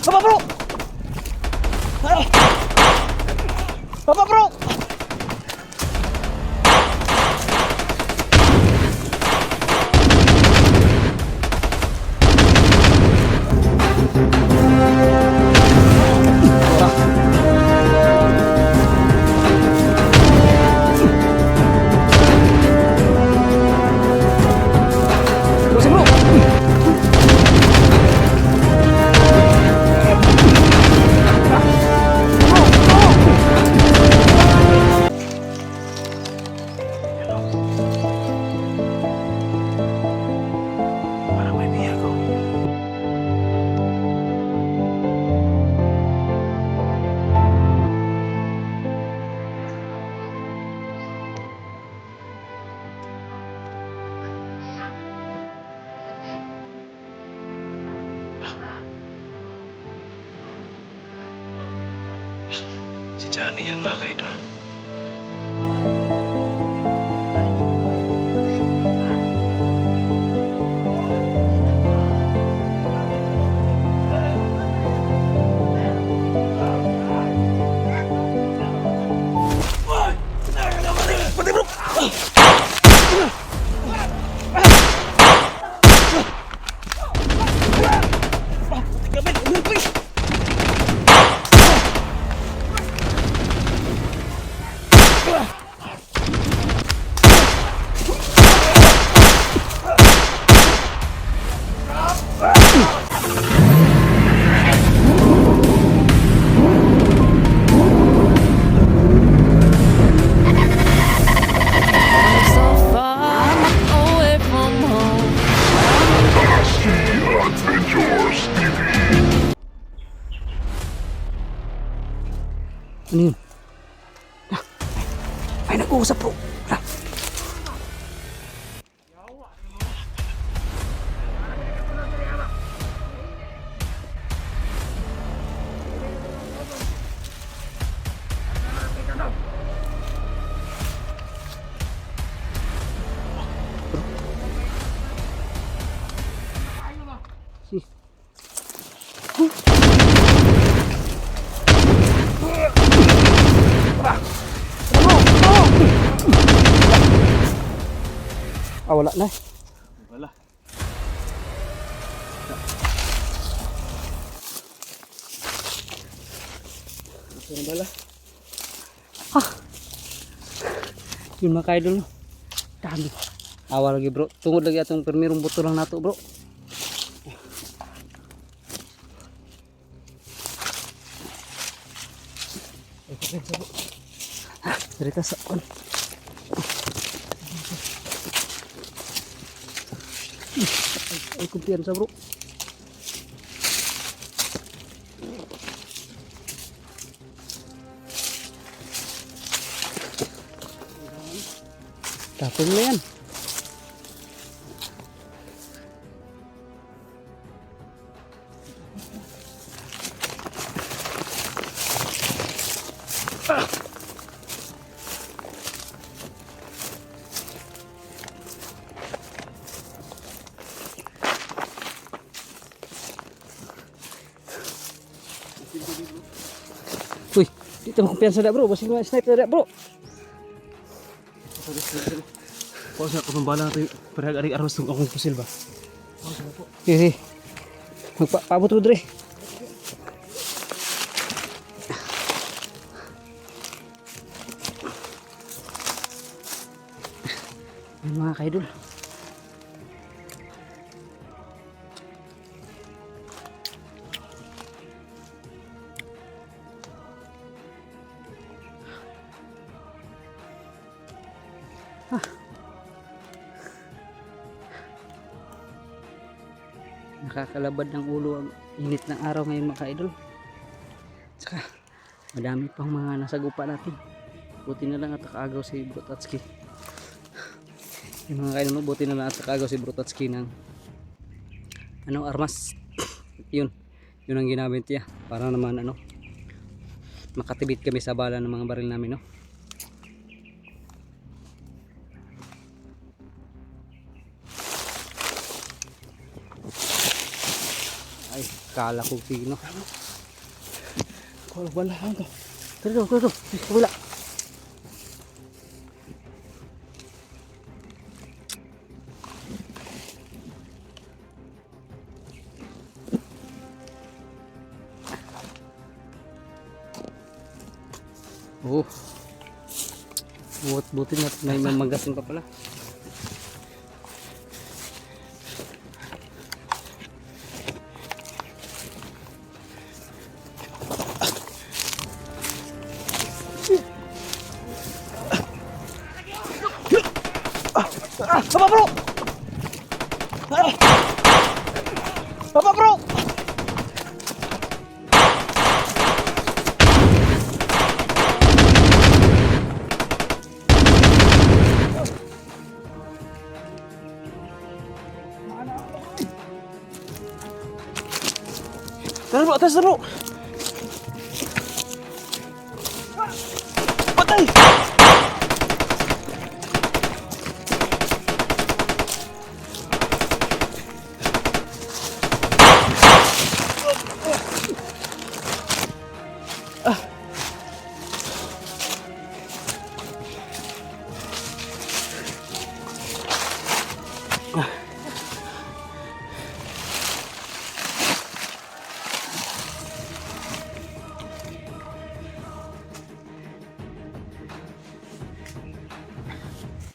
Apa bro? Apa bro? Terus bro. Si Johnny yan mga kaidol. So far away from home. Ano yun? Ay, nag-uusap bro. Wala. Ah, wala na. Wala. Ano bala? Ah. Yun mga kaidol. Dami. Awa lagi bro. Tungod lagi atong permirong buto lang nato bro. Cerita sa on. Ay, kumpiyansa bro. Tapos na yan. Uy, dito mo kumpiyansa na bro. Basing mga sniper na bro. Pause na, kung bala natin parang aros ng akong pusil ba? Pause na po. Sige, sige. Magpaabot mo dre. Ayan mga kaidol. Nakakalabad ng ulo ang init ng araw ngayon mga kaidol. Saka madami pang mga nasagupa natin. Buti na lang at nakaagaw si Brotatski. Yung mga kaidol, buti na lang at nakaagaw si Brotatski ng armas. Yun ang ginamit niya para naman makatibit kami sa bala ng mga baril namin, no. Ay, kala ko pino. Kung wala ka. Tara, tara, wala. Oh. Buti na may mamagasin pa pala. Papa bro! Papa bro! Tara bro, atas na bro! Patay!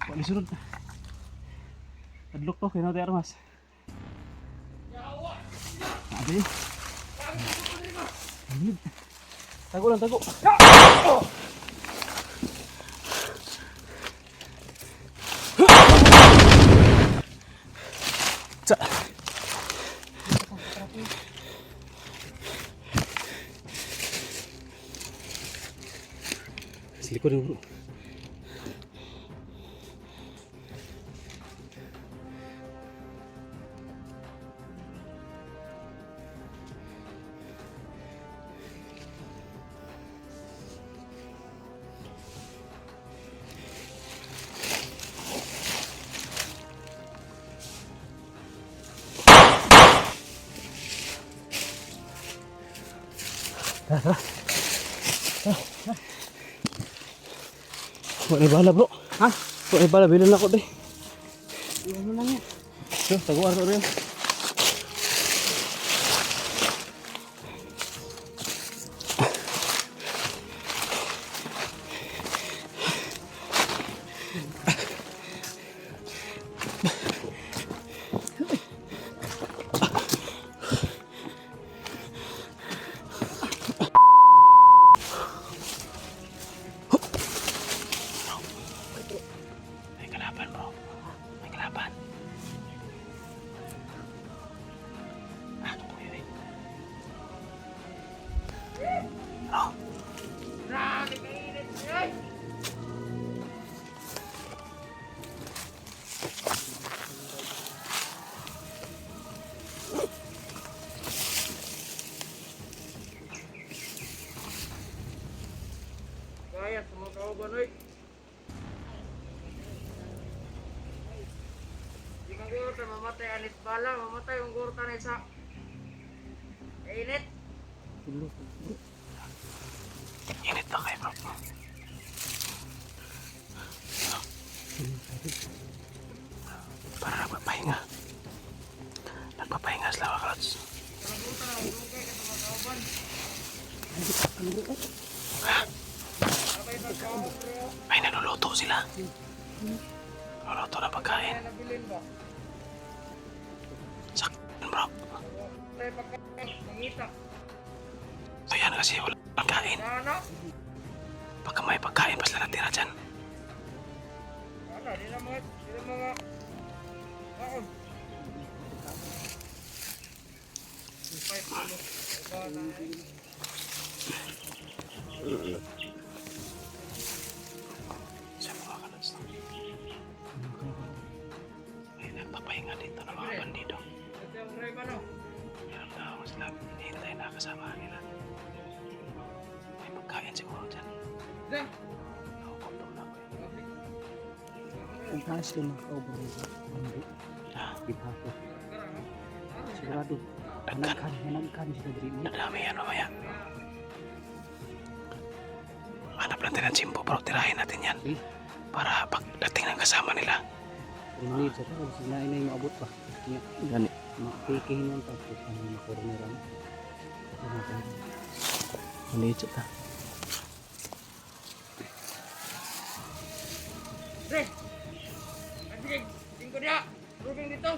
Wala sunod. Adlok to, kaya natin armas. Abi. Tago lang, tago. Sa. Silikod yung bro. Wala bala bro. Ha? Wala bala, bilan ako deh. Ano lang yan? So, taguan ko rin. May kalaban bro. May kalaban. Ano po yun eh? Bro. Kaya semua kau banoi. Jika guru tan mamatay anit bala, mamatay ang guru tan isa. Init. Init na kayo bro. Para nagpapahinga. Nagpapahinga sila mga kalots. Ay, naluluto sila. Naluluto na pagkain. Nabilin ba? Saktan bro. Tay pagkain mangita. So yan kasi wala pagkain. Ano? Pagka may pagkain pa sila natira dyan. Ano di na mga Bakon. Siya mga kalots. Ay, nagpapahinga dito ng mga bandido. Ito yung driver no. Meron na ako sila. Hinihintay na kasama nila. May pagkain siguro dyan. Deng. Nakukutom na ako eh. Ang taas ko na kaubo nito. Bambu. Ah, Kita ko. Sigurado. Dagkan. Managkan sila diri. Nadami yan mamaya. Hanap natin ang Jimbo bro. Tirahin natin yan. Okay. Para pagdating ng kasama nila. Kung need sa tao, sila ay maabot pa. Kaya, Gani. makikihin yan tapos ang makorneran. Maliit siya ta. Pre! Sige, tingko dia. Rubing dito.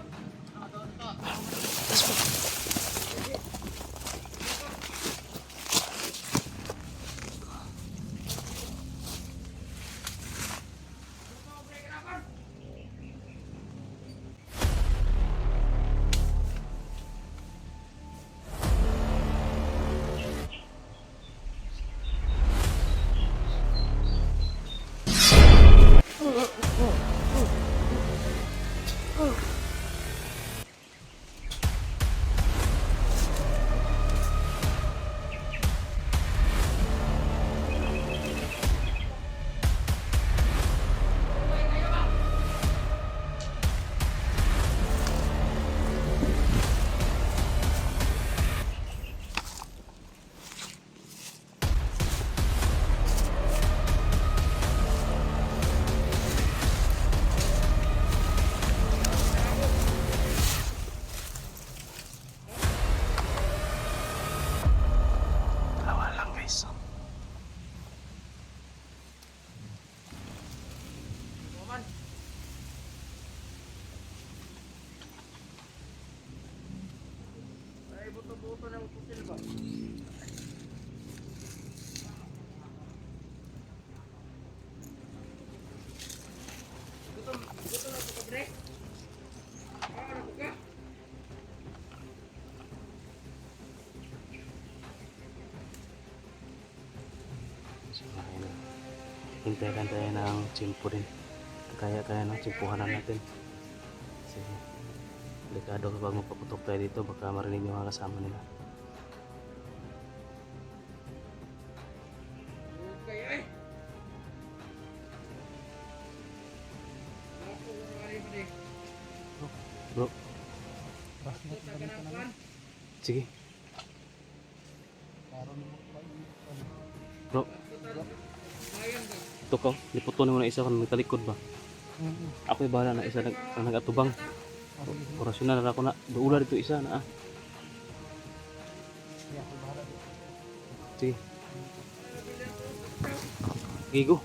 Dalawa lang guys. Maman. Ay, buto-buto ng pusil ba? Buto na ito, pre. Ano ka? So, ayun na. Hintayin tayo ng Jimbo din. Kaya ng Jimpuhanan natin. Kasi delikado kapag magpaputok tayo dito, baka marinig yung mga kasama nila. Okay, ay. Ako na rin, pre. Bro, Buta ka ng pan. sige. Bro, Bayan ba? ito ko. Liputunin mo na isa kung nagtalikod ba. Ako'y bahala na isa ang nag-atubang. Orasyonal na ako na. Duula dito isa na ah. Sige. Gigo.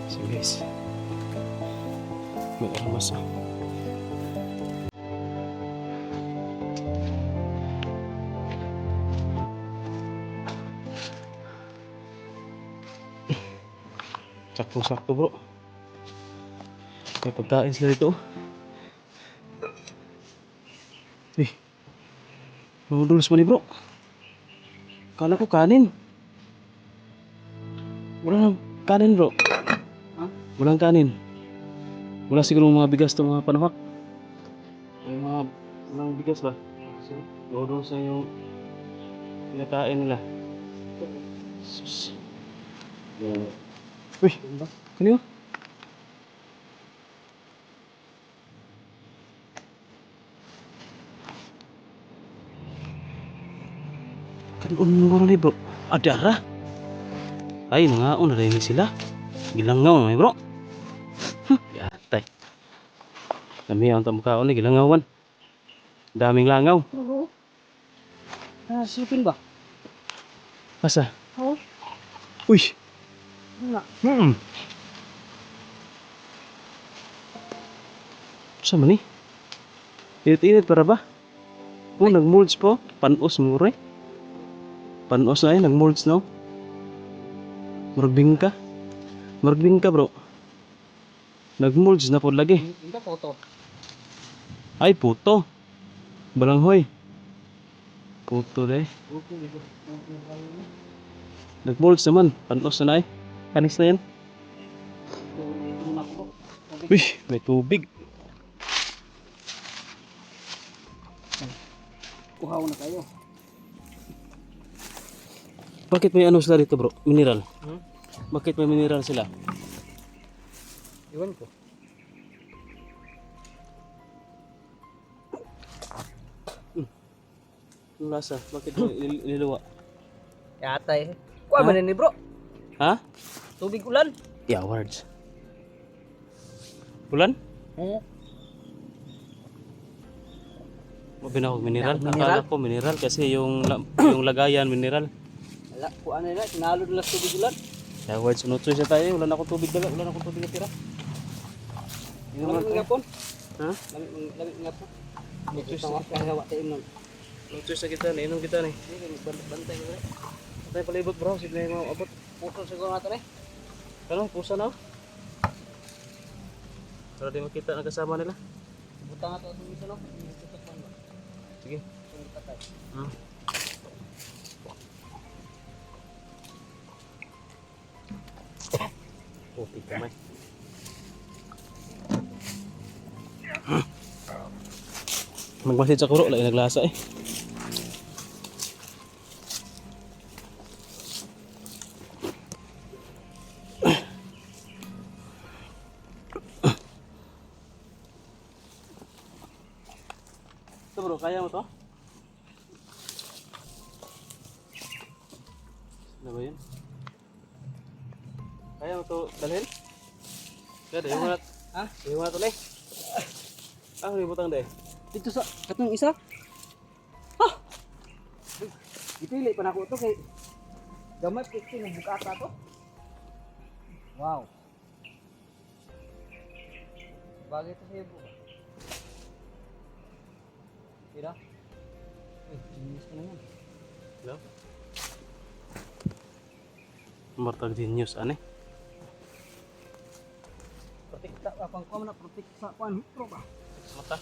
Sige guys. May armas ah. Sakto-sakto bro. May pagkain sila dito. Eh. Mamudulas mo ni bro. Kala ko kanin. Wala nang kanin bro. Ha? Walang kanin. Wala siguro mga bigas to mga panahak. May mga walang bigas ba? Doon sa yung pinakain nila. Sus. Uy, kanina? Kanon mo rin bro. Ada ra? Ay, nangaon na rin sila. Gilangaw may bro. Yatay. Kami ang tamkaon ni gilangawan. Daming langaw. Oo. Sipin ba? Asa? Oo. Uy. Wala. Sa man ni? Init-init para ba? Oh, nag-molds po. Panos mo rin. Panos na nag-molds no? Muragbing ka. Muragbing ka bro. Nag-molds na po lagi. Hindi ka photo. Ay, puto. Balanghoy. Puto deh. Nag-molds naman. Panos na Kanis na yan. Uy, may tubig. Kuhaw na kayo. Bakit may ano sila dito bro? Mineral? Bakit may mineral sila? Iwan ko. Yung lasa, bakit may niluwa? Yatay. Kuha man ni bro. Ha? Tubig ulan. Yeah, words. Bulan? Oo. Mabinawag mineral? Mineral? Akala ko mineral kasi yung yung lagayan mineral. Wala. Kuha na nila. Sinalo nila sa tubig ulan. Yeah, words. Sunod siya tayo. Wala na akong tubig daga. Wala na akong tubig na tira. Lamig nga po. Ha? Lamig nga po. Ito sa kaya tayo nun. Sunod sa kita ni. Inom kita ni. Bantay ko rin. Patay palibot bro. Sige na yung abot. Puto siguro natin eh. Ano? Pusa na? Para di makita ang kasama nila. Butang nga ito sa misa no. Sige. Sunod tayo. Puti kamay. Magmasid sa kuro, lagi naglasa eh. Ito bro, kaya mo to? Ano ba yun? Kaya mo to dalhin? Kaya dahil mo na. Ha? Dahil mo na to na eh. Ah, may butang dahil. Dito sa katong isa. Ha! Ipili pa na ako ito kay gamay picture ng bukata to. Wow. Bagay ito sa iyo buka. Tira. Genius ka naman. Hello? Mortal genius, ane? Protekta apang ko na protekta sa kuan hitro ba. Mata?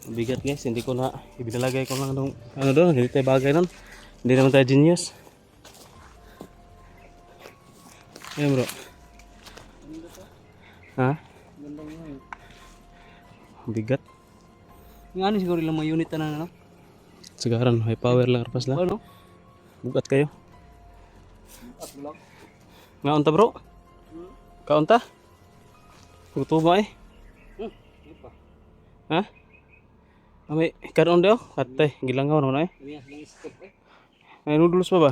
Bigat guys, hindi ko na ibinalagay ko lang nung ano doon, hindi tayo bagay nun. Hindi naman tayo genius. Ayan bro. Ha? Gandang yun. Bigat. Yung ano siguro lang mga unit na ano? Sigaran, high power lang karpas lang. Ano? Bugat kayo. At lang. Ngaunta bro? Kaunta? Tutuba eh. Hindi pa. Ha? May karon daw, katay, gilangaw naman eh. Kami lang step eh. May noodles pa ba?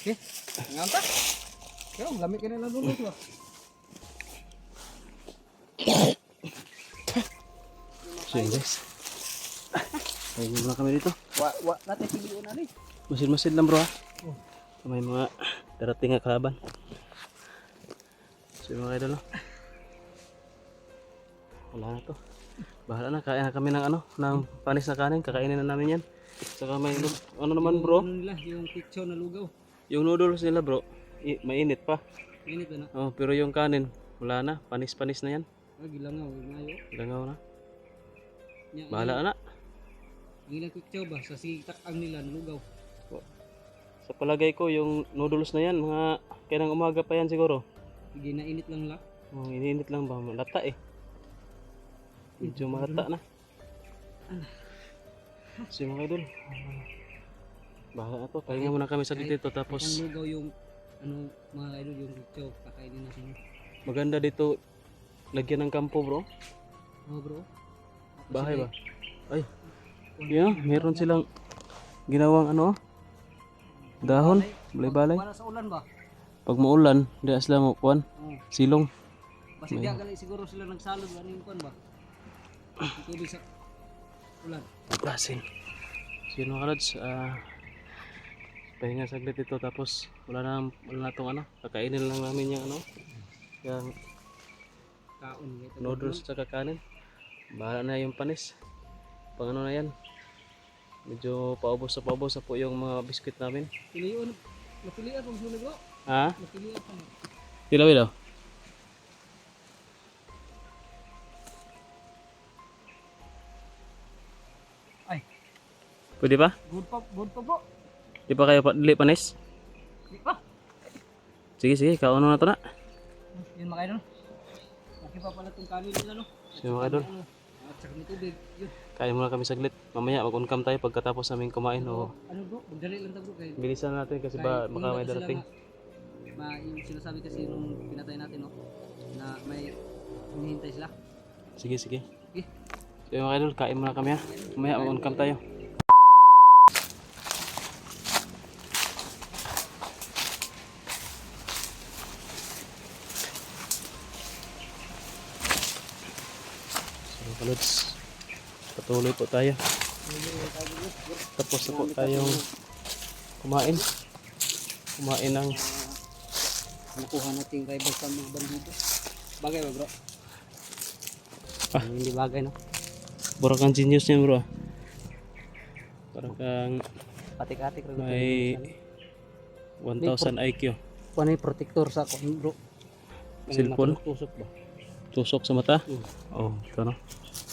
Okay. Nganta? Kaya lamig ka na lang dulu ba? So yun guys. Ayun muna kami dito. Wa natin piliin na rin. Masid-masid lang bro ha. May mga darating na kalaban. So yung mga idol no. Wala na to. Bahala na, kain na kami ng ano, ng panis na kanin, kakainin na namin yan. Saka may ano naman bro, Ano nila, yung picture na lugaw. yung noodles nila bro, mainit pa. Init na. Oh, pero yung kanin, wala na, panis-panis na yan. Gilangaw, mayo. Langaw na. Nya- Bahala na. Ang ilang picture ba sa sitak ang nila na lugaw. Sa palagay ko, yung noodles na yan, mga kailang umaga pa yan siguro. Ginainit lang la. Oh, iniinit lang ba? Lata eh. Medyo mahata na. So mga idol, bahala na to. Pahinga muna kami saglit dito Ang tapos lugaw yung ano mga idol yung chow kakainin natin. maganda dito lagyan ng kampo bro. Oh bro. Bahay ba? Ay, yun, meron silang ginawang ano, dahon, balay-balay. Wala sa ulan ba? Pag maulan, di sila mo kuan, Oo. silong. Basta diya gali siguro sila nagsalod ano yung kuan ba? Yung tubig sa ulan. Basin. So yun mga kalods, pahinga saglit ito tapos wala na tong ano, kakainin lang namin yung ano, yung Kaon ito. noodles sa kakanin. Bahala na yung panis. Pang ano na yan. Medyo paubos na po yung mga biskuit namin. Piliyon. Napilian pag sunog bro. Ha? Napilian pa. Ilaw ilaw. Ay, Pwede pa? good pa bro. Di pa kayo dili panis? Di pa. Sige, kauno na to na. Yun mga idol. Okay pa pala itong kanin nila no. Sige mga idol. At saka may tubig. Yun. Kain muna kami saglit. Mamaya mag-uncam tayo pagkatapos namin kumain. O Ano bro? Magdali lang ta bro. Kaya bilisan natin kasi ba baka may darating. Yung sinasabi kasi nung pinatay natin no. Na may hinihintay sila. Sige. Okay. So mga idol, kain muna kami ha. Mamaya mag-uncam tayo. So kalods, patuloy po tayo. Tapos na po tayong kumain. Kumain ng Nakuha nating rival sa mga bandido. Bagay ba bro? Ah. Hindi bagay no. Burakan genius niya bro. Parang kang Atik-atik rin. may 1,000 IQ. Ano yung protector sa kon bro? Cellphone? Tusok ba? Tusok sa mata? Oh, ito no.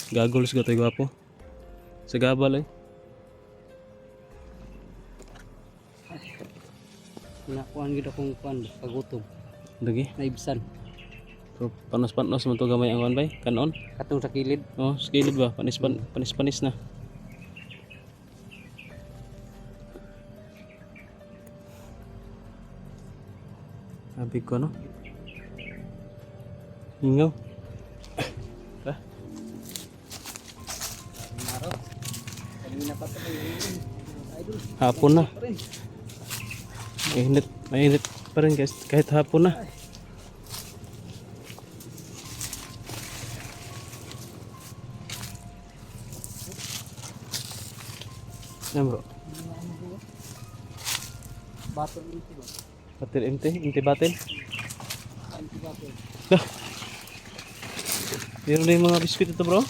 Goggles ka tayo gwapo. Sa gabal eh. Nakuha gid akong kuan kagutom. Lagi. Naibsan. So, panos-panos man to gamay ang kuan bay. Kanon. Katong sa kilid. Oh, skilid ba? Panis-panis na. Sabi ko no. Hingaw. Ah, Araw. Kanina pa to idol. hapon na. Pa rin. Mainit pa rin guys. Kahit hapon na. Yan bro. Bato dito ba? Batil inti batil. Anti bato. Meron din mga biskuit ito bro.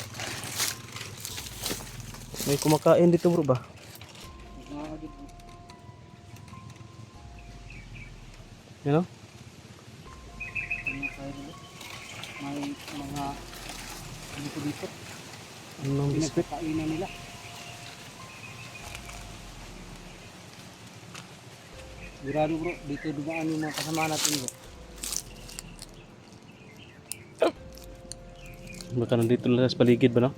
May kumakain dito bro ba? Mga dito. You know? Mga kayo dito. May mga dito. Anong biskuit? Pinagkakainan nila. Sigurado bro, dito dumaan yung mga kasama natin bro. Baka nandito lang sa paligid ba no?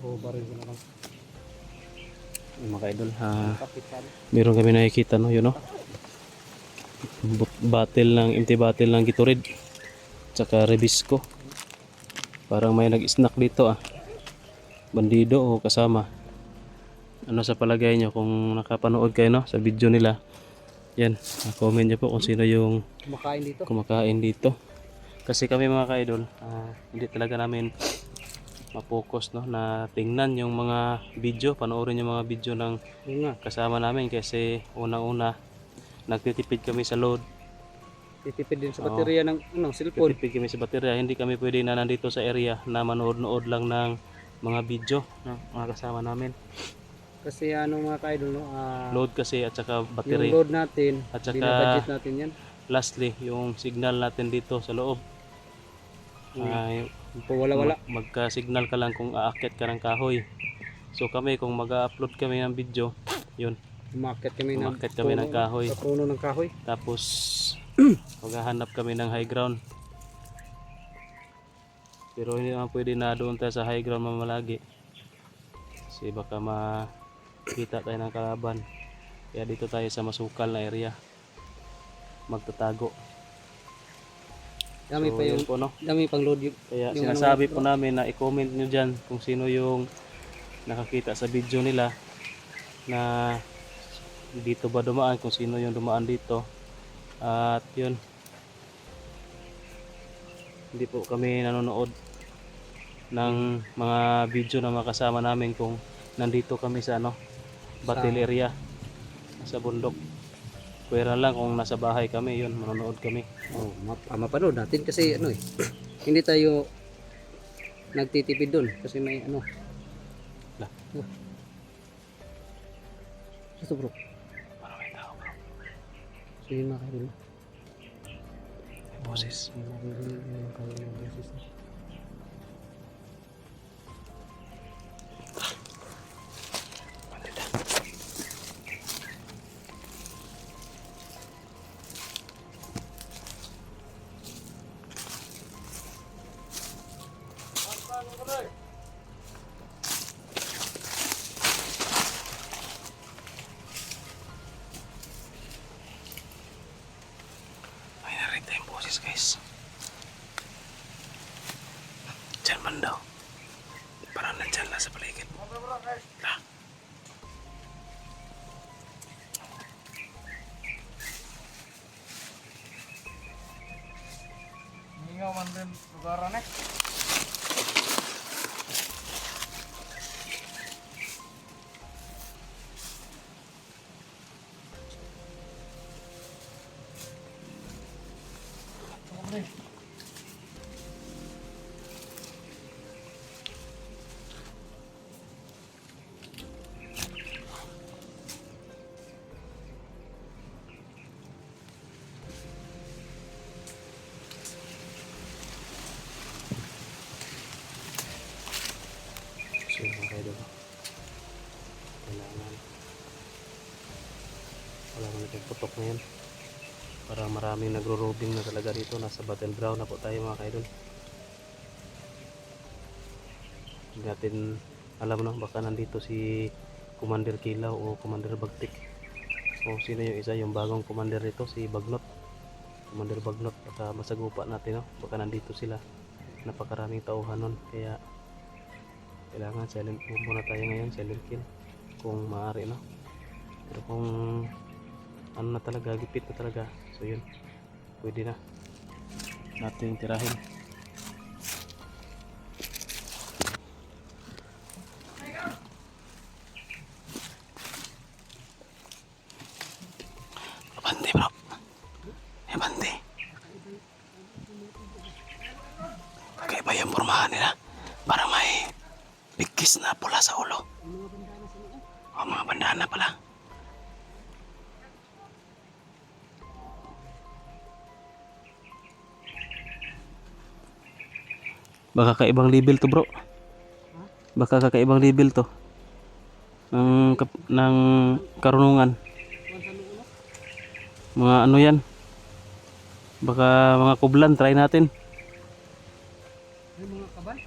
Oo, baril ko na lang. Yung mga idol ha. Kapit ka. Meron kami nakikita no, yun no? Battle ng empty battle ng Gatorade. Tsaka Rebisco. Parang may nag-snack dito ah. Bandido o kasama. Ano sa palagay nyo kung nakapanood kayo no sa video nila? Yan, comment nyo po kung sino yung Kumakain dito. kumakain dito. Kasi kami mga ka-idol, hindi talaga namin mapokus no na tingnan yung mga video, panoorin yung mga video ng Yun nga. kasama namin kasi una-una nagtitipid kami sa load, Titipid din sa Oo. baterya ng cellphone. nagtitipid kami sa baterya, hindi kami pwede na nandito sa area na manood-nood lang ng mga video no, mga kasama namin. Kasi ano mga ka-idol no, Load kasi at saka yung battery. load natin, At saka- binabudget natin yan. Lastly, yung signal natin dito sa loob. Ay, Wala-wala. magka-signal ka lang kung aakyat ka ng kahoy. So kami kung mag-upload kami ng video, yun, Umakyat kami ng umakyat kami ng kahoy. Sa puno ng kahoy. Tapos maghahanap kami ng high ground. Pero hindi naman pwede na doon tayo sa high ground mamalagi. Kasi baka makita tayo ng kalaban. Kaya dito tayo sa masukal na area. Magtatago. Dami So, pa yun po, no? dami pang load yung, Kaya yung sinasabi ano, po namin na i-comment nyo dyan kung sino yung nakakita sa video nila na dito ba dumaan, kung sino yung dumaan dito. At yun, hindi po kami nanonood ng mga video na makasama namin kung nandito kami sa battle area sa bundok. Pwera lang kung nasa bahay kami, yun, manonood kami. oh, mapanood natin kasi ano eh. Hindi tayo nagtitipid doon kasi may ano. Lah. Oh. Ito bro. Maraming tao, bro. Sige mga kaidol. May boses. May naririnig yung kanilang boses. May narinig tayong boses, guys. Diyan man daw. Parang nandyan lang sa paligid. Lah. Hingaw man din lugaran eh. So yun mga kaidol, kailangan wala mo natin putok na yan. Parang maraming nagro-robing na talaga dito. Nasa battleground na po tayo mga kaidol. Hindi natin alam na baka nandito si Commander Kilaw o Commander Bagtik. O sino yung isa, yung bagong commander nito, si Bagnot. Commander Bagnot, baka masagupa natin, no? Baka nandito sila. Napakaraming tauhan nun. Kaya kailangan silent muna tayo ngayon, silent kill kung maaari, no? Pero kung ano na talaga, gipit na talaga, so yun, pwede na natin tirahin. Abante bro, abante. Kakaiba yung pormahan nila, para may bigkis na pula sa ulo. O mga bandana pala. Baka kakaibang level to bro. Baka kakaibang level to ng karunungan. Mga ano yan. Baka mga kublan, try natin. Ay mga kaban.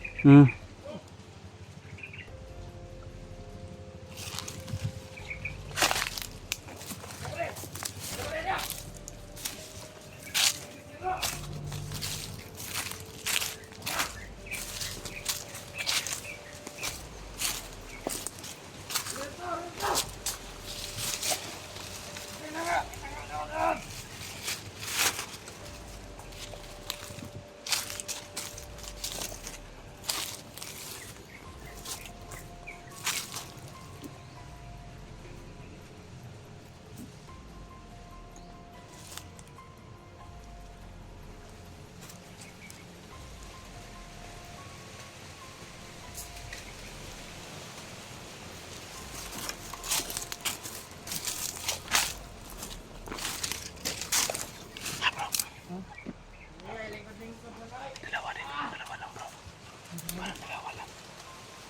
Dalawa din, dalawa lang bro. Parang dalawa lang.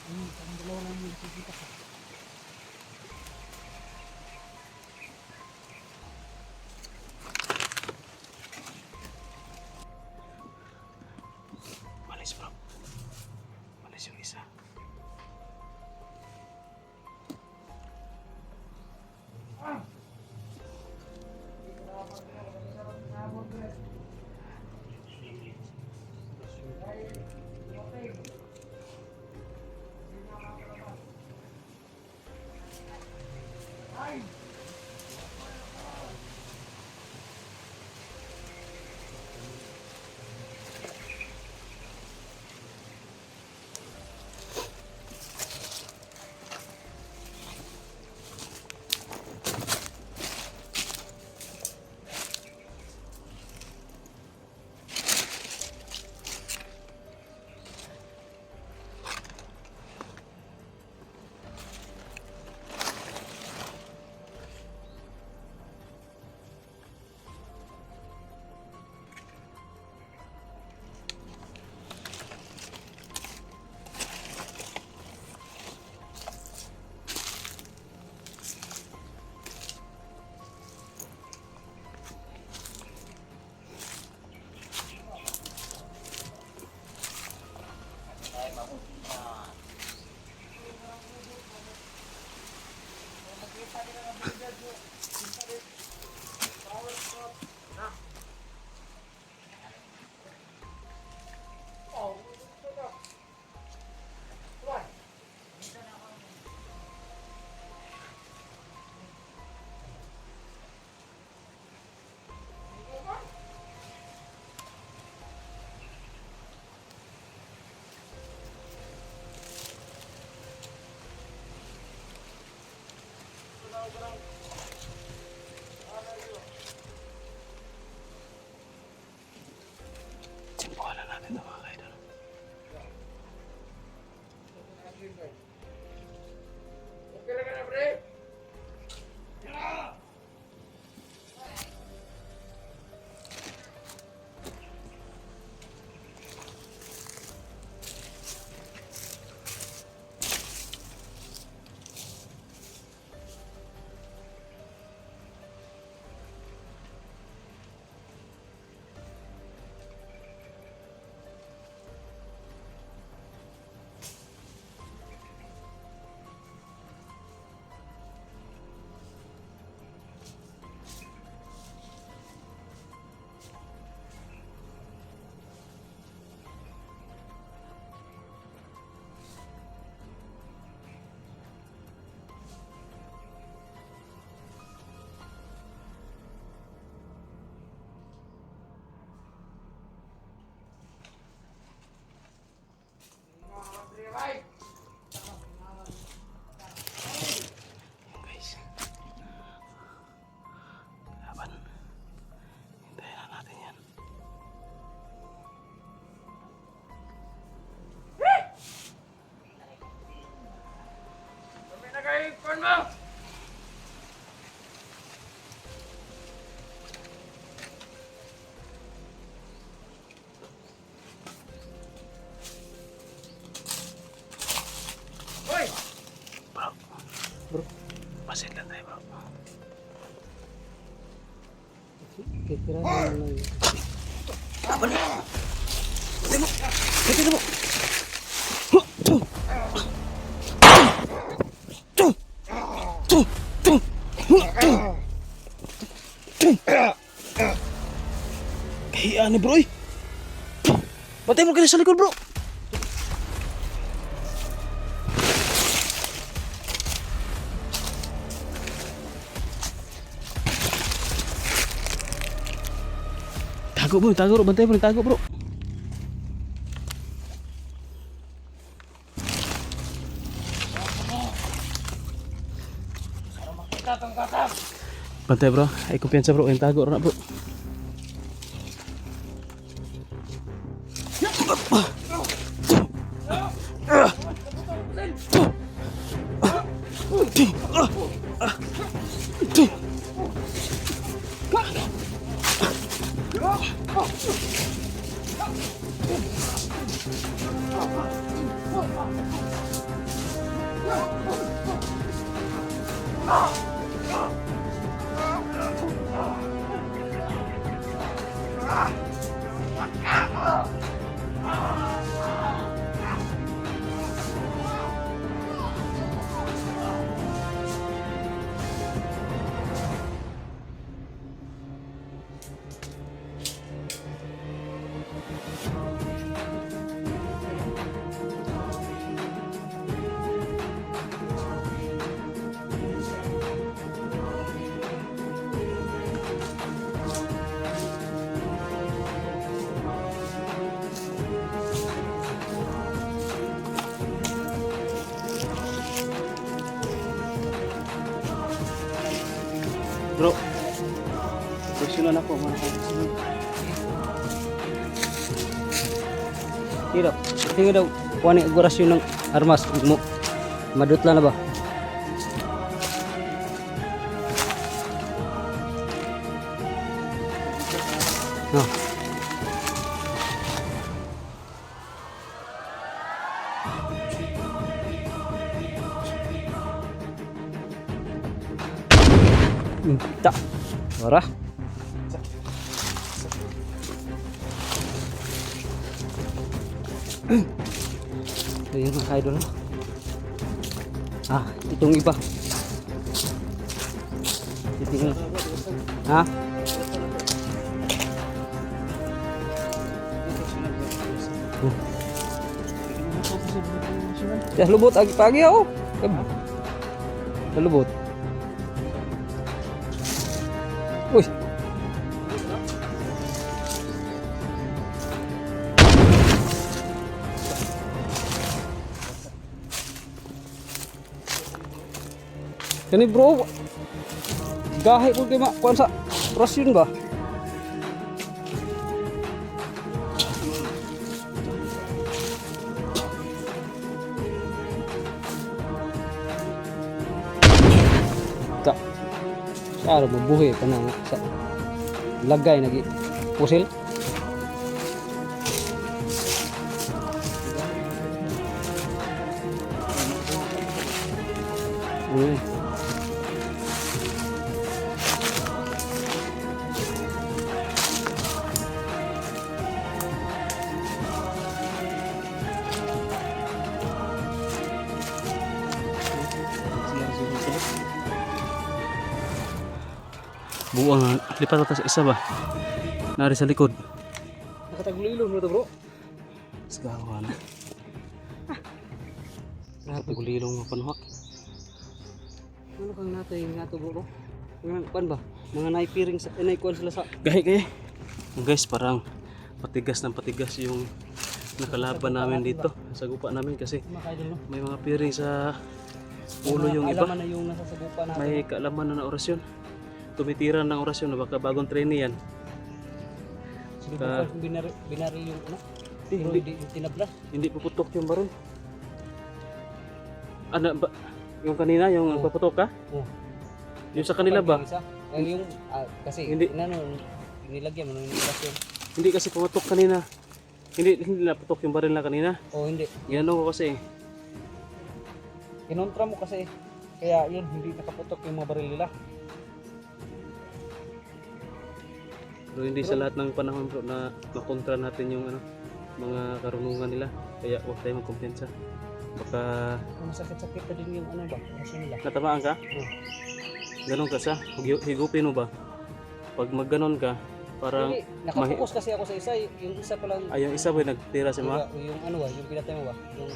Parang dalawa lang yung nakikita ko. Malis bro. guys yung isa. Simpuhan na natin ito mga kaidol. Okay lang ka na, pre. Guys. Laban. Hintayin na natin yan. Kami na kayo, ikon mo. Hoy! Bro. Pasit lang tayo bro. Kikira na lang yun. Kahiya ni bro eh. Batay mo ka sa likod bro. Tago bro, tago bro, bantay bro, tago bro. Bantay bro, ay kumpiyansa bro, yung tago na bro. Sunod ako mga kasunod. Hirap. Tingnan daw, kuha ni agorasyon ng armas. Madutla na ba? No. Tak. Ora. Ito yung mga idol. Ah, itong iba. Titingnan. Ha? Ya lubot agi pagi ako. Lubot. Uy. Kani bro. Gahe ko kay kuan sa rasyon ba? Tak. Saro mabuhi pa na sa lagay nagi pusil. Uy. Buang lipat atas isa ba? Nari sa likod. Nakatagulilo mo to bro. Sagawan. Nakatagulilong mo panuha. Ano kang nato yung nato bro? Mga pan ba? Mga naipiring sa naikuan sila sa Gahe. Guys, parang patigas ng patigas yung nakalaban namin dito sa gupa namin kasi mga idol no. may mga piring sa ulo yung iba. Alaman na yung nasa sagupa natin. May kaalaman na orasyon. Tumitiran ng orasyon na baka bagong trainee yan. Saka binari yung ano? Hindi. Hindi tinabla. Hindi puputok yung baril. Ano ba? Yung kanina, yung nagpaputok ka? Oo. Yung sa kanila ba? Yung kasi Hindi. nilagyan mo ng ilasyon. Hindi kasi pumatok kanina. Hindi naputok yung baril na kanina. Oh, hindi. Ginano ko kasi. Kinontra mo kasi. Kaya yun, hindi nakaputok yung mga baril nila. Pero hindi sa lahat ng panahon bro na makontra natin yung ano, mga karunungan nila. Kaya huwag tayo magkumpiyansa. Baka Masakit-sakit pa din yung ano ba? Kasi nila. natamaan ka? Oo. Ganon ka sa? Higupin mo ba? Pag magganon ka, parang Hindi, nakapokus kasi ako sa isa. Yung isa ko lang. yung isa ba nagtira si ma? Yung ano ba? Yung pinatay mo ba? Yung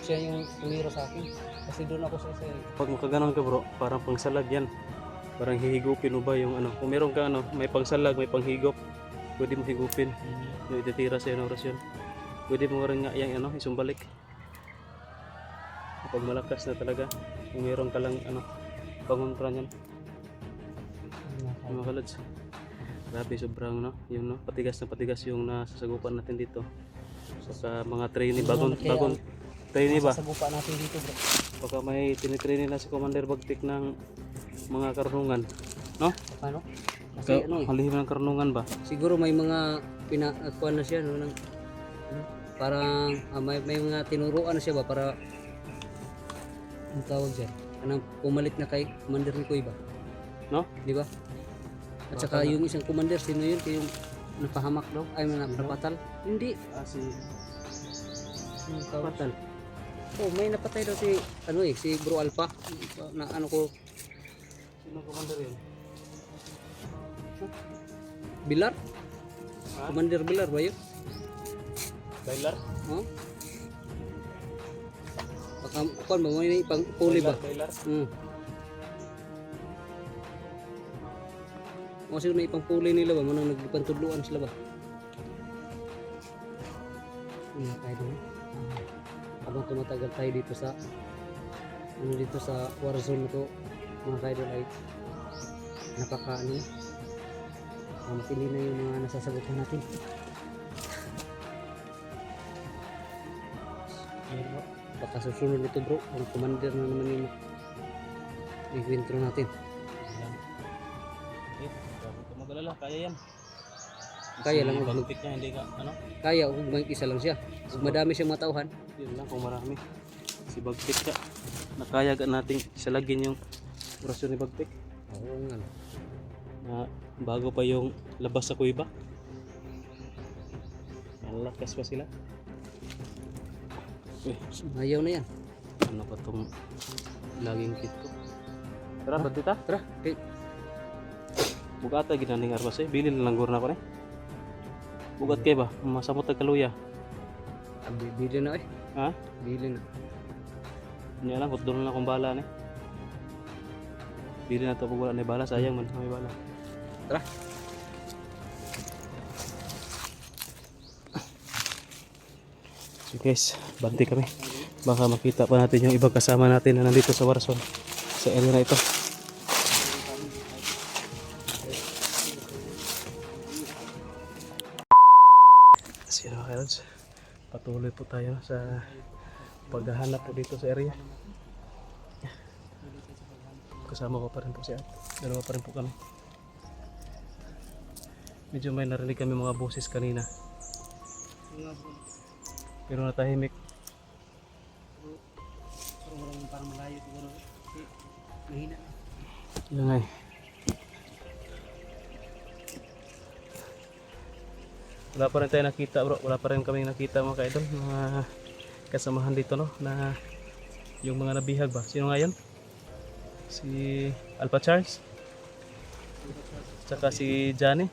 siya yung tumiro sa akin. Kasi doon ako sa isa. Pag makaganon ka bro, parang pangsalag yan. Parang hihigupin mo ba yung ano? Kung meron ka ano, may pangsalag, may panghigop, pwede mo higupin. Yung ititira sa ng orasyon. Pwede mo rin nga yung ano, isumbalik. Kapag malakas na talaga, kung meron ka lang ano, pangontra niyan. Mga kalads. Grabe sobrang no, yung no, patigas na patigas yung nasasagupan natin dito. Saka mga trainee, bagong trainee ba? Sasagupa natin dito bro. Baka may tinitrainee na si Commander Bagtik ng mga karunungan, no? Ano? Kasi ano eh. Halihim ng karunungan ba? Siguro may mga pinakuan na siya no, ng, parang may mga tinuruan na siya ba para ang tawag dyan anong pumalit na kay commander ni Kuy ba? No? Di ba? At saka yung isang commander sino yun? Kaya yung napahamak daw? Ay napatal? Hindi. Si Anong tawag? Patal. Oh, may napatay daw si ano eh, si Bro Alpha na ano ko Sino Commander yun? Bilar? Ha? Commander Bilar ba yun? Bailar? Oh? Baka kuan ba mo ni pang puli ba? Bailar? O siguro na ipang puli nila ba? Manang nagpantudluan sila ba? Tayo doon. Habang tumatagal tayo dito sa dito sa Warzone na to mga kaidol ay napaka matindi na yung mga nasasagutan natin. Ayun bro, baka susunod ito bro, ang commander na naman yung ikwentro natin. Ayan. Eh, huwag ka mag-alala, kaya yan. Kaya lang, Kasi huwag bagpit niya, hindi ka, ano? kaya kung may isa lang siya. Kung madami siyang matauhan, Yun lang kung marami. Si bagpit ka, nakaya ka nating isalagin yung orasyon ni bagpit. oo nga. Na bago pa yung labas sa kuiba. Malakas pa sila. Uy, Ayaw na yan. ano pa tong laging kit ko? Tara, bagpit ha? Tara, okay. Bugat ta ginaning armas eh. Bili na lang gurna ko ni. Bugat kay ba? Masamot ang kaluya. Bili na eh. Ha? Bili na. Nya lang, doon na akong bala ni. Bili na to pag wala na bala, sayang man may bala. Tara. So guys, banti kami. Baka makita pa natin yung ibang kasama natin na nandito sa Warzone. Sa area na ito. Sino kayo? Patuloy po tayo sa paghahanap po dito sa area. Kasama ko pa rin po si At. Dalawa pa rin po kami. Medyo may narinig kami mga boses kanina. Pero natahimik. Parang malayo siguro. Mahina na. Yun nga eh. Wala pa rin tayo nakita bro. Wala pa rin kami nakita mga kaidol. Mga kasamahan dito no. Na yung mga nabihag ba. Sino nga yun? Si Alpha Charles. Tsaka si Johnny.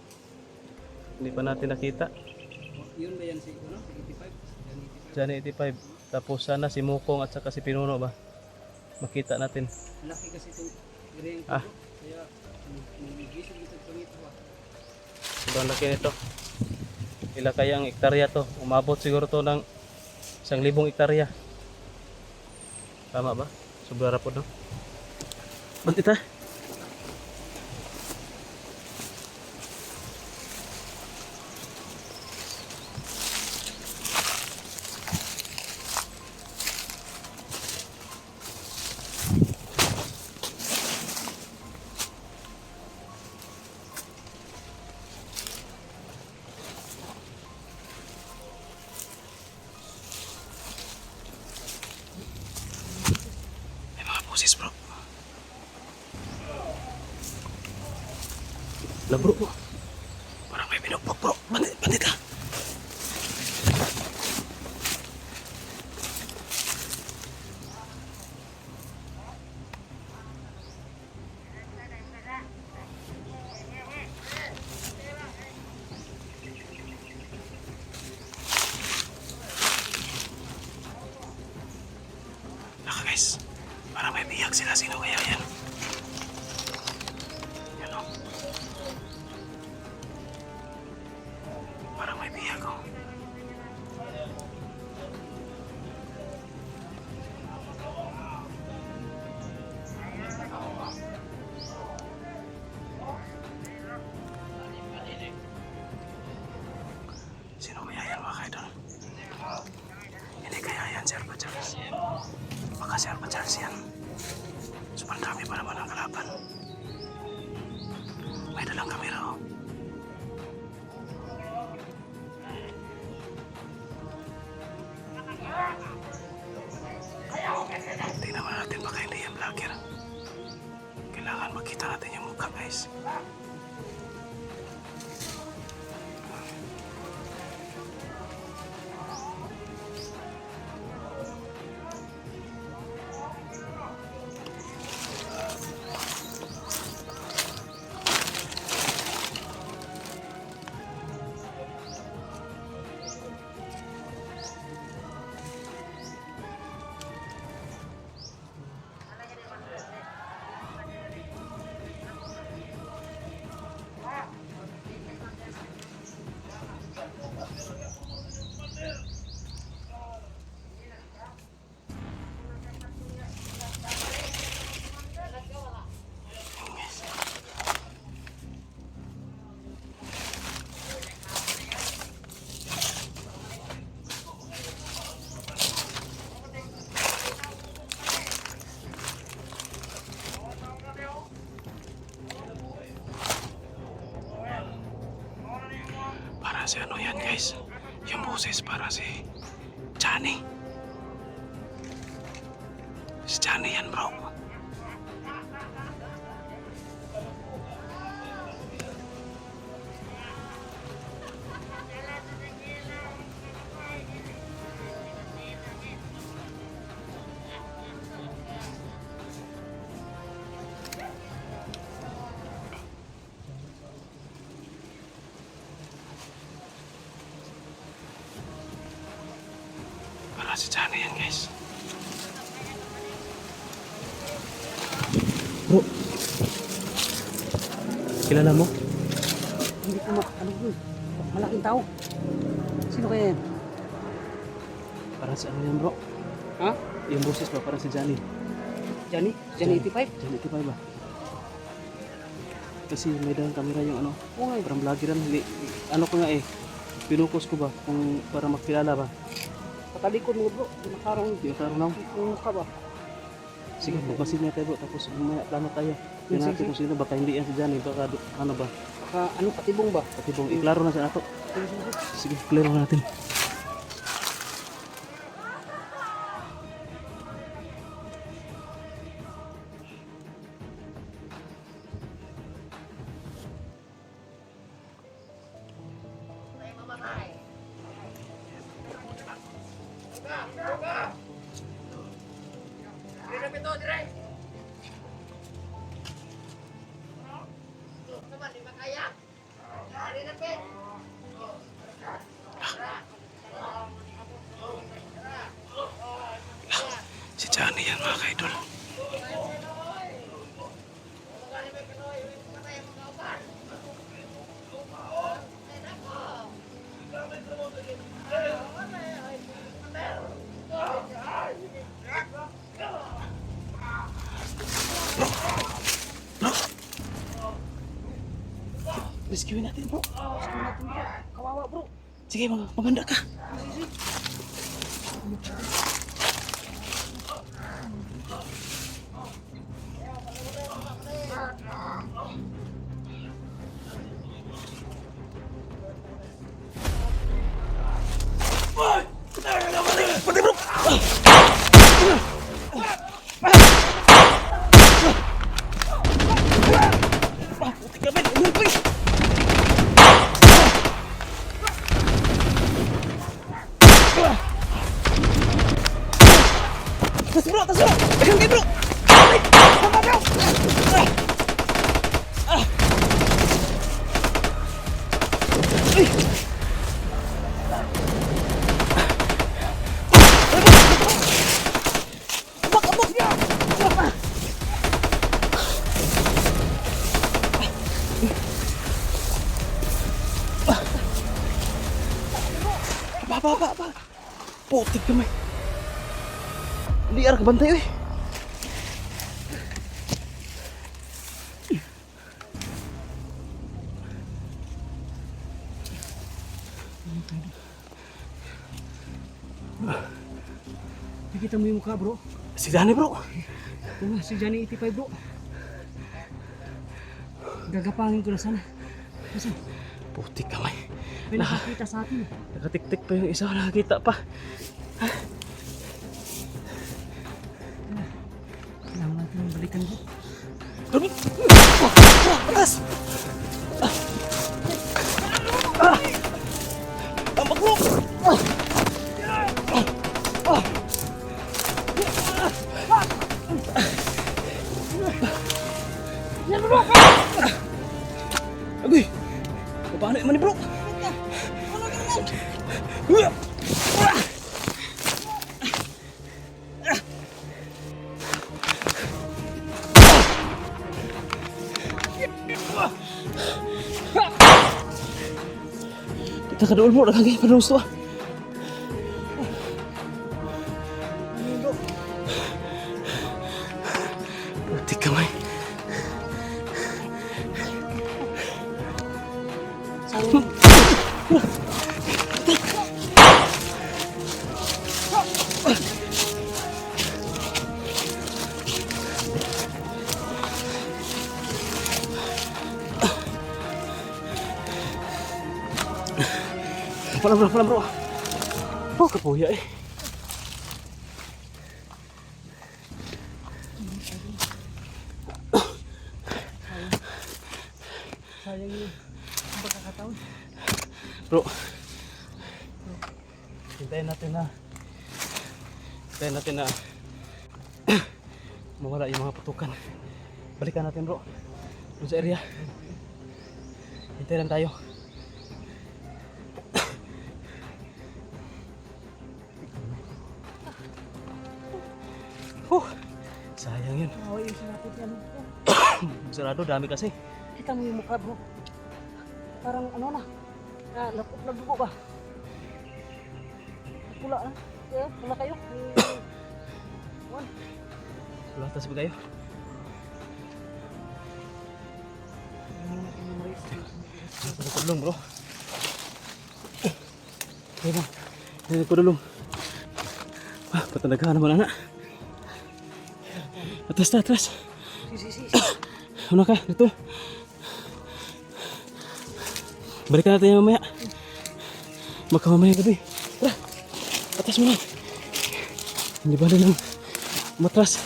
Hindi pa natin nakita. Yun ba yan si 85? Johnny 85. Tapos sana si Mukong at saka si Pinuno ba. Makita natin. Laki kasi itong green ko. Ah. Kaya gising ito pangito ba? Sobrang laki nito. Ila kayang hektarya to? Umabot siguro to ng 1,000 hektarya. Tama ba? Sobra po no? Bantita. May mga boses bro. Lah bro, parang may binukbok bro. Bandita. Naka guys, parang may bihag sila. Sino kaya yan? Yan o. Parang may bihag o. Sino kaya yan mga kaidol? Hindi kaya yan si Alpha Charles. Baka si Alpha Charles yan. Sobrang dami pa naman ang kalaban. May dalang kamera o. Tingnan mo natin baka hindi yan vlogger. Kailangan makita natin yung mukha guys. para si Johnny. Si Johnny yan, bro. Para si Johnny yan, guys. Bro, kilala mo? Hindi ko ano bro, malaking tao. Sino kaya yan? Para si ano yan, bro? Ha? Yung boses ba? Para si Johnny. Johnny? Johnny 85? Johnny, ito ba? Kasi may dalang camera yung ano. Oo nga. Parang vloggeran. Ano ko nga eh. Pinukus ko ba? Kung para makilala ba? Patalikod mo bro, nakarong Yung karong lang. yung mukha ba? Sige, magpasin niya tayo bro. Tapos mamaya plano tayo. Yun Sige, natin sige. kung sino. Baka hindi yan si Johnny. Baka ano ba? Baka ano, patibong ba? Patibong iklaro na siya ato. Sige, klaro natin. Dire pito, dire. Naman, di makaya. Dire na pet. Si Johnny yan mga ka-idol. Rescuein natin bro. Kawawa bro. Sige, maganda ka. Tas bro, tas bro. Pegang kayo bro. Apa. Putik kamay. Liar kabantay eh. Nakita mo yung mukha bro? Si Johnny bro. Oo, si Johnny 85 bro. Gagapangin ko na sana. Kasi Putik kamay. may nakakita sa atin. Nakatik-tik pa yung isa, nakakita pa. Kailangan natin balikan bro. Atas! Tambak bro! Agoy! Paano naman ni bro? Kita ka doon bro, nakagay pa doon gusto ah. Putik kamay. Palam bro. Oh, kapuya eh. Sayang yun. Ang pagkakataon. Bro. Hintayin natin na mawala yung mga putukan. Balikan natin bro. Doon sa area. Hintay lang tayo. Sayang yun. Oo, yung sinapit yan. Sarado, dami kasi. Kita mo yung mukha bro. Parang ano na. Nabuko ba? Pula na. Kaya, pula kayo. One. Latas ba kayo? Tulong bro. Kaya bang, hindi ko dulong. Patanagahan mo na na. Atras. Si. Ano ka? Dito. Balikan natin yan mamaya. Magkamamaya gabi. Tara. Atas mo na. Hindi ba ng matras?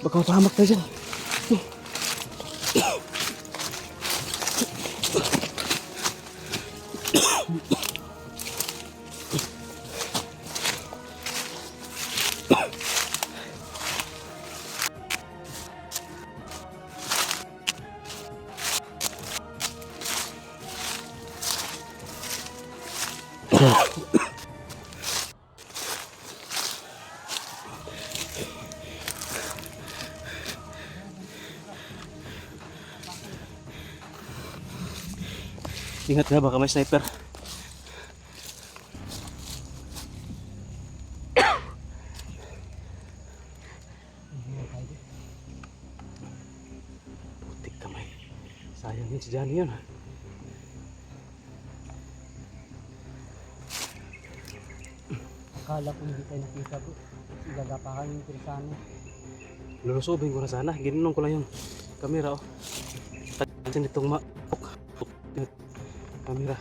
Baka mapahamak tayo dyan. Ingat nga, baka may sniper. Putik kamay. Sayang yun si Johnny yun. Akala ko hindi tayo nakita bro. Gagapakan yung pirsano. Lulusubin ko na sana. Ginanong ko lang yung kamera oh. Tagan itong kamera.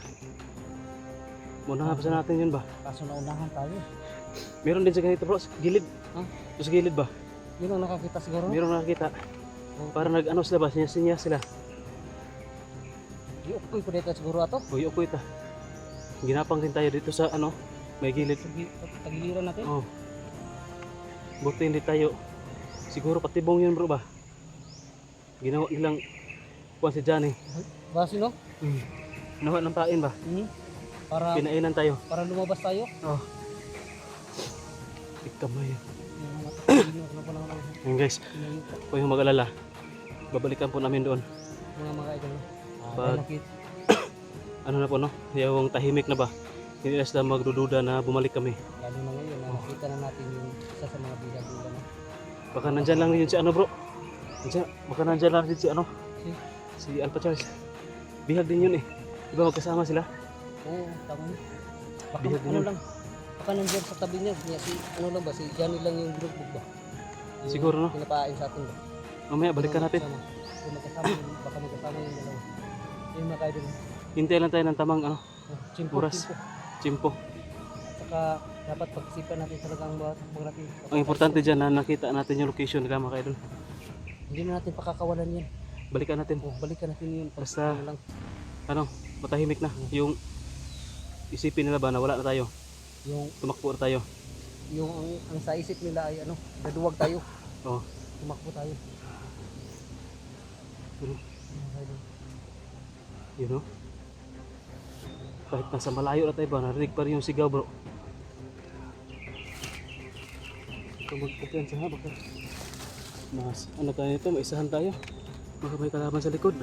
Muna nga pa sa natin yun ba? Kaso naunahan tayo. Meron din sa ganito bro, sa gilid. Ha? Ito sa gilid ba? Yun ang nakakita siguro. Meron nakakita. Para nag-ano sila ba? Sinya sila. Uy, pwede tayo siguro ato. Uy, upo ita. Ginapang din tayo dito sa ano, may gilid. Tagiliran natin. Oh. Buti hindi tayo. Siguro patibong yun bro ba? Ginawa nilang kuha si Johnny. Basi no? Nawa ng pain ba? Para Pinainan tayo. para lumabas tayo. Oh. Ikamay. Mga Ayun guys, huwag yung mag-alala. Babalikan po namin doon. mga idol. Pag ano na po no, yung tahimik na ba? Hindi na sila magdududa na bumalik kami. Lalo na ngayon, nakita na natin yung isa sa mga bida-bida na. Baka nandyan lang yun si ano bro. Baka nandyan lang din si ano. Si Alpha Charles. Bihag din yun eh. Diba magkasama sila? Oo, tama. Baka Bihag din ano yun. lang. Baka nandiyan sa tabi niya, si ano lang ba, si Johnny lang yung binugbog ba? Yung Siguro, no? Pinapain sa atin ba? Mamaya balikan natin. Kung magkasama, baka magkasama yung dalawa. Yung mga idol. Hintay lang tayo ng tamang ano, Chimpo, Oras. chimpo. chimpo. At saka dapat pag-isipan natin talaga ang mga takbong natin. Ang importante dyan na nakita natin yung location nila mga kaidol. Hindi na natin pakakawalan yan. Balikan natin. Balikan natin yun. Basta- Ano lang. Ano, matahimik na. Yung isipin nila ba na wala na tayo. Yung, Tumakbo na tayo. ang sa isip nila ay ano, daduwag tayo. Oo. Tumakbo tayo. Ano? Mga idol. You know? Kahit nasa malayo na tayo ba, narinig pa rin yung sigaw bro. Ito magkumpiyansa ha, baka mas ano tayo nito, maisahan tayo. Baka may kalaban sa likod.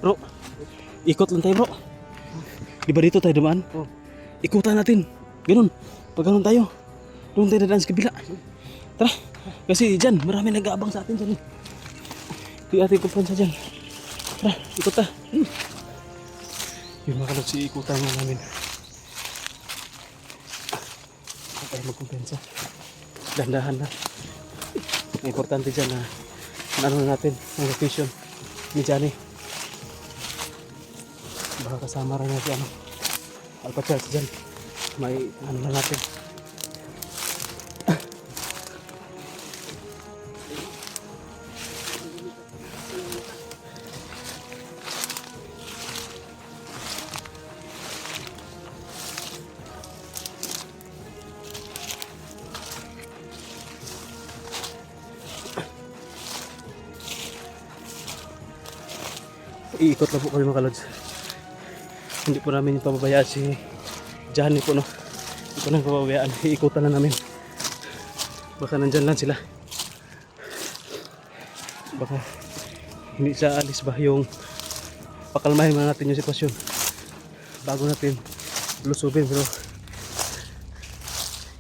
Bro, ikot lang tayo bro. Di ba dito tayo dumaan? Oh. Ikutan natin. Ganun. Pag ganun tayo, doon tayo dadaan sa kabila. Tara. Kasi dyan, marami nag-aabang sa atin dyan. Di ating kumpiyansa dyan. Tara, ikot ta. Yung mga kalog si ikutan nga namin. Huwag tayo magkumpiyansa. Dandahan na. Ang importante dyan na ano natin ang location ni Johnny. Baka kasama rin natin ano. Alpha Charles dyan. May ano na natin. Iikot na po kami mga kalods. Hindi po namin yung pababayaan si Johnny po no. Hindi po namin pababayaan. Iikutan na namin. Baka nandyan lang sila. Baka hindi siya alis ba yung pakalmahin muna natin yung sitwasyon bago natin lusubin. Pero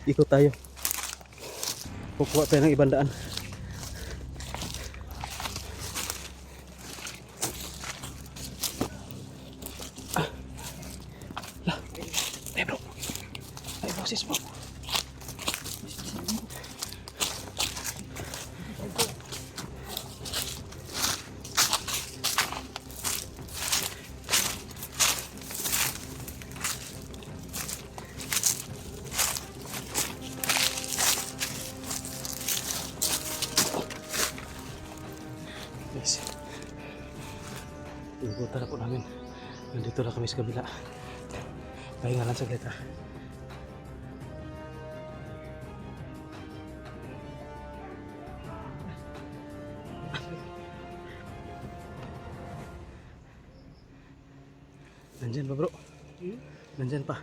ikot tayo. Kukuha tayo ng ibang daan. Boses mo. Guys, ibubuta na po namin. Nandito na kami sa kabila. Pahinga lang saglit ha. Nandyan pa bro. Nandyan pa.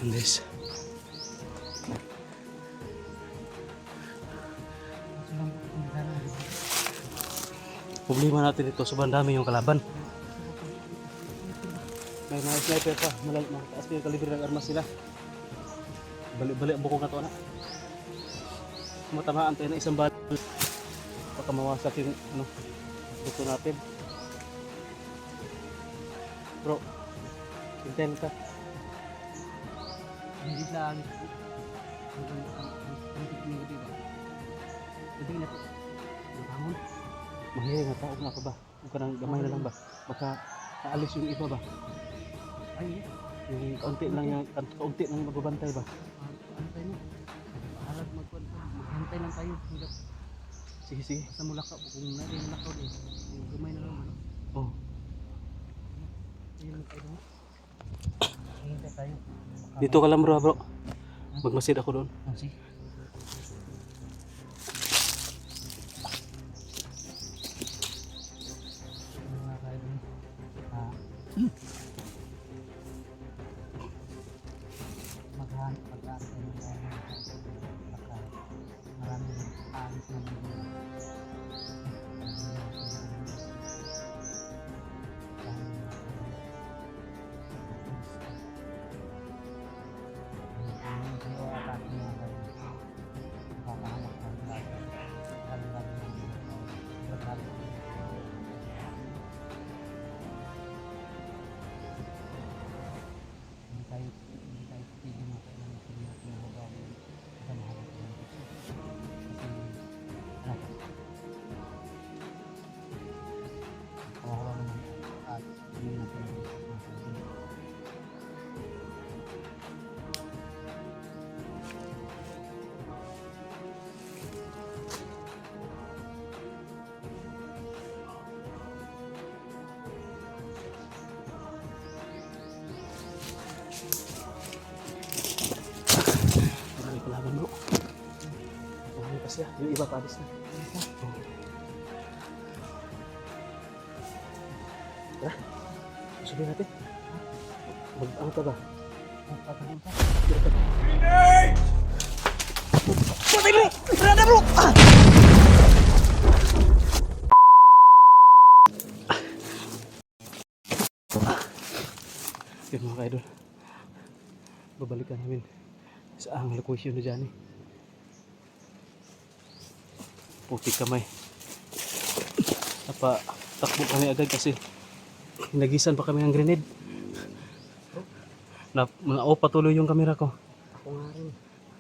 And this. Problema natin ito, sobrang dami yung kalaban. May mga sniper pa, mataas pa yung kalibre ng armas sila. Balik-balik ang bukong na ito anak. Matamaan tayo ng isang bal. Baka mawasak yung ano, buto natin. Bro, hintayin ka. Hindi lang. Hindi na. Bangun. Mahiring na tao nga ka ba? Huwag ka nang gamay na lang ba? Baka aalis yung iba ba? Ay, Yung kaunti lang yung kaunti lang magbabantay ba? antay mo. Bahalag maghantay lang tayo. Hanggat Sige sige. sa mulakaw. Kung nari yung mulakaw din. Yung gamay na lang. Ano? Oh. Ayun na tayo. Hintay tayo. Dito ka lang bro. Magmasid ako doon. Oh, sige. Mga kaidol. Maghanap tayo ng baka maraming alis na mga Kalaban bro. Marami pa siya. Yung iba paalis na. Tara. Sabihin natin. Mag-ano ka ba? pagkakaroon ka. Patay bro! Berada bro! Yun mga kaidol. Babalikan namin sa ang location na dyan eh. Putik kamay. Takbo kami agad kasi nagisan pa kami ng grenade. Patuloy yung kamera ko. Ako nga rin.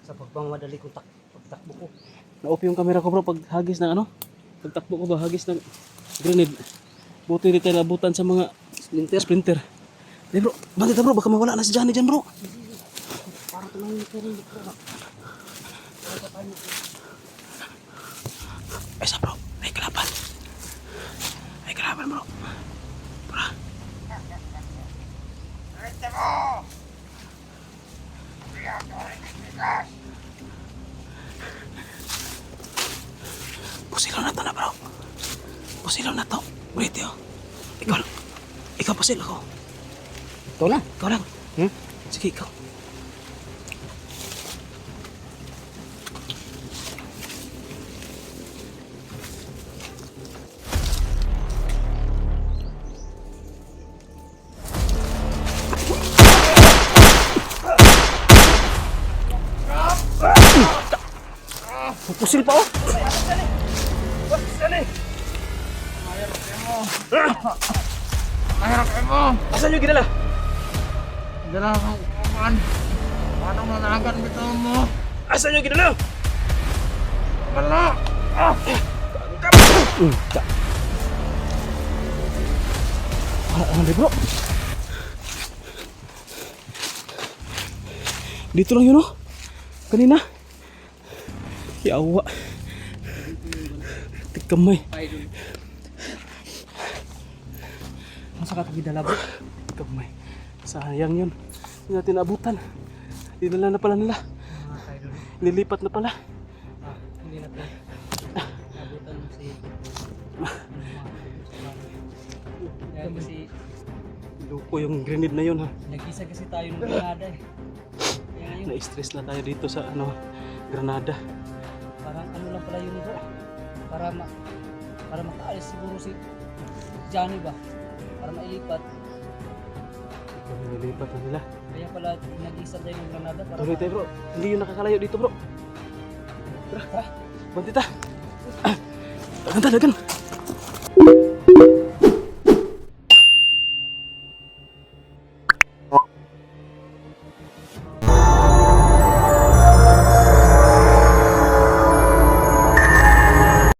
Sa pagmamadali kong pagtakbo ko. Na-off yung camera ko bro pag hagis ng ano. Pagtakbo ko ba hagis ng grenade. Buti di tayo nabutan sa mga splinter. Di bro, banti ta bro, baka mawala na si Johnny dyan bro. Esa bro, may kalaban. May kalaban bro. Bro. Pusilaw na to na bro. Pusilaw na to. Brito. Ikaw pusil ako. Ito na. Ikaw lang. Sige ikaw. Pusil pa oh. Mahirap kayo mo. Asan yung ginala? Dala akong kuman. Paano nanagan bitaw mo? Asan yung ginala? Wala. Ano bro? Dito lang yun oh. Kanina. Yawa. Tigkamay. Idol. Masa ka tagidala bro? Tigkamay. Sayang yun. Hindi natin naabutan. Dinala na pala nila. Idol. Nilipat na pala. Hindi na tayo. Nabutan mo si... Kaya kasi Luko yung grenade na yun ha. nag-isa kasi tayo ng Granada eh. Kaya ngayon, Na-stress na tayo dito sa ano, Granada. parang ano lang pala yun bro. Para makaalis siguro si Johnny ba? Para mailipat. Kami nilipat na nila. Kaya pala nag-isa tayo ng Granada para Tuloy tayo bro. Hindi yun nakakalayo dito bro. Tara. Banti ta. Dagan ta, dagan.